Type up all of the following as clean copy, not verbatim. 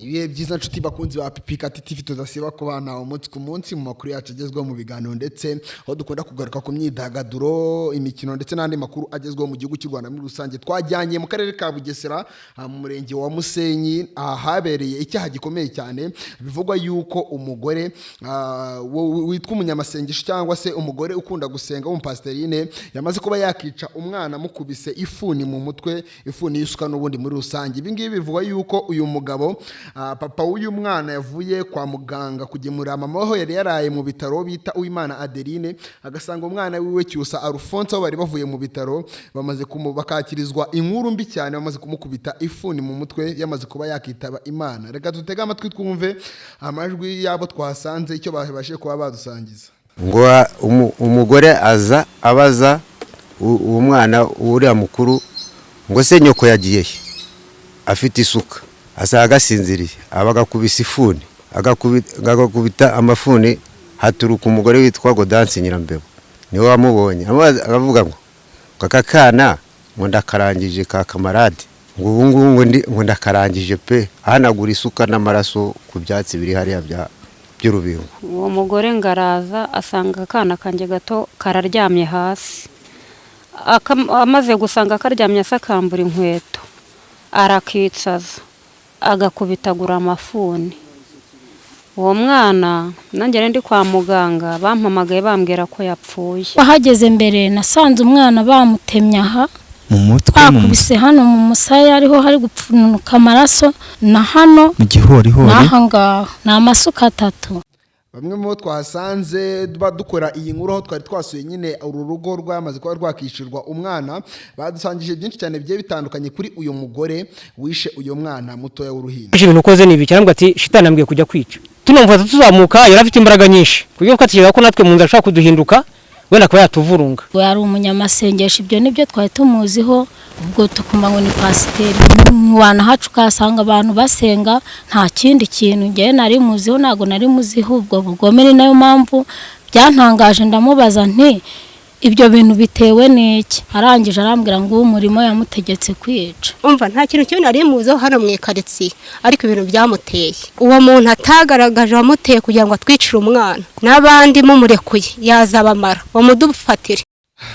Ibihe byiza nshuti bakunzi ba Pipikati TV tudasiba kubana umunsi ku munsi mu makuru yacu agezweho mu biganiro ndetse aho dukunda kugaruka ku myidagaduro imikino ndetse n'andi makuru agezweho mu gihugu cy'u Rwanda muri rusange. Twajyanye mu karere ka Bugesera mu murenge wa Musenyi ahabereye icyaha gikomeye cyane bivugwa yuko umugore witwa umunyamasengesho cyangwa se umugore ukunda gusenga w'umupasiterine yamaze kuba yakica umwana mukubise ifuni mu mutwe, ifuni yisuka n'ubundi muri rusange. Ibi ngibi bivugwa yuko uyu mugabo papa w'uyu mwana yavuye kwa muganga kugemura mama we yari yaraye mu bitaro bita Uwimana Adeline, agasanga umwana wiwe Cyusa Alphonse bari bavuye mu bitaro bamaze bakakirizwa inkuru mbi cyane, bamaze kumukubita ifuni mu mutwe yamaze kuba yakitaba Imana. Reka tutega amatwi twumve amajwi yabo twasanze icyo babashe kuba badusangiza. Ngo umugore aza abaza uwo mwana uriya mukuru ngo se nyoko yagiye afite isuka, asa agasinziriye abagakubisa ifuni, agakubita amafuni, haturuka umugore witwa Godansi Nyirambebo niwe wamubonye aravuga ngo kakana ngo ndakarangije ka kamarade, ngo ubu ngubu ngo ndakarangije pe, ahanagura isuka n'amaraso ku byatsi biri hariya by'urubingo. Uwo mugore ngaraza asanga akana kanjye gato kararyamye hasi, amaze gusanga karyamye asakambura inkweto arakitsaza agakubitagura amafuni. Uwo mwana nanjye ndi kwa muganga bampamagaye bambwira ko yapfuye. Bahageze mbere nasanze umwana bamutemye aha mu mutwe, bakubise hano mu musaya ariho hari gupfunuka amaraso na hano mu gihorihori n'ahangaha ni amasuka 3. Bamwe mu twasanze dukora iyi nkuru aho twari twasuye nyine uru rugo rwamaze kuba rwakishirwa umwana, badusangije byinshi cyane bigiye bitandukanye kuri uyu mugore wishe uyu mwana mutoya w'uruhinja. Ibintu ukoze ni ibiki? Arambwa ati shitani ambwiye kujya kwica. Tunamufata tuzamuka, yari afite imbaraga nyinshi kugira ko atigera ko natwe mu nzira ashaka kuduhinduka wenda kuba yatuvurunga. Yari umunyamasengesho, ibyo nibyo twari tumuziho. Ubwo tukuma ngo ni pasiteri wana hacu kasanga abantu basenga, nta kindi kintu ngiye nari muziho, nago nari muziho ubwo bugome. Ni nayo mpamvu byantangaje, ndamubaza nti ibyo bintu bitewe n'iki? Arangije arambwira ngo umurimo yamutegetse kwica. Umva nta kintu cyo nari muzo hano mu ikaritsiye, ariko ibintu byamuteye uwo muntu atagaragaje wamuteye kugira ngo atwicire umwana, n'abandi mumurekuye yazabamara bamudufatire.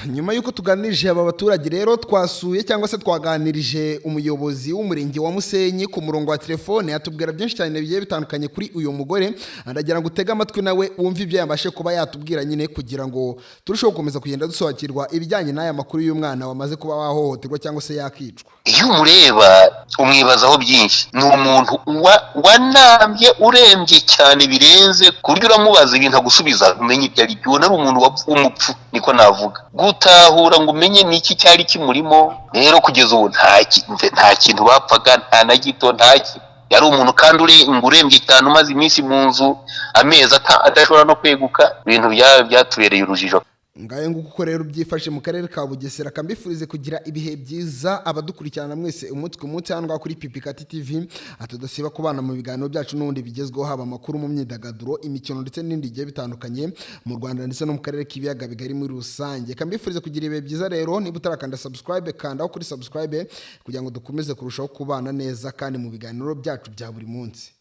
Nyuma yuko tuganirije aba baturage rero twasuye cyangwa se twaganirije umuyobozi w'umurenge wa Musenyi ku murongo wa telefone, atubwira byinshi cyane bigiye bitandukanye kuri uyu mugore. Ndagira ngo utege amatwi nawe wumve ibyo yabashe kuba yatubwira nyine kugira ngo turusheho gukomeza kugenda dusobanukirwa ibijyanye n'aya makuru y'umwana wamaze kuba wahohoterwa cyangwa se yakicwa. Iyo umureba umwibazaho byinshi, ni umuntu wanambye urembye cyane birenze ku buryo uramubaza ibintu agusubiza umenye ibyo ari byo. Ari umuntu w'umupfu niko navuga, gutahura ngo umenye niki cyari kimurimo. Rero kugeza ubu nta kintu bapfaga, nta na gito, ntaki. Yari umuntu kandi urembye cyane umaze iminsi mu nzu amezi adashobora no kweguka. Ibintu byatubereye urujijo. Ngaye nguko rero byifashe mu karere ka Bugesera. Kambifurize kugira ibihe byiza abadukurikirana mwese umunsi ku munsi hano kuri Pipikati TV. Atudasiba kubana mu biganiro byacu n'ubundi bigezweho, haba amakuru mu myidagaduro, imikino ndetse n'indi bigiye bitandukanye mu Rwanda ndetse no mu karere k'ibiyaga bigari muri rusange. Kambifurize kugira ibihe byiza rero, niba utarakanda subscribe kanda kuri subscribe kugira ngo dukomeze kurushaho kubana neza kandi mu biganiro byacu bya buri munsi.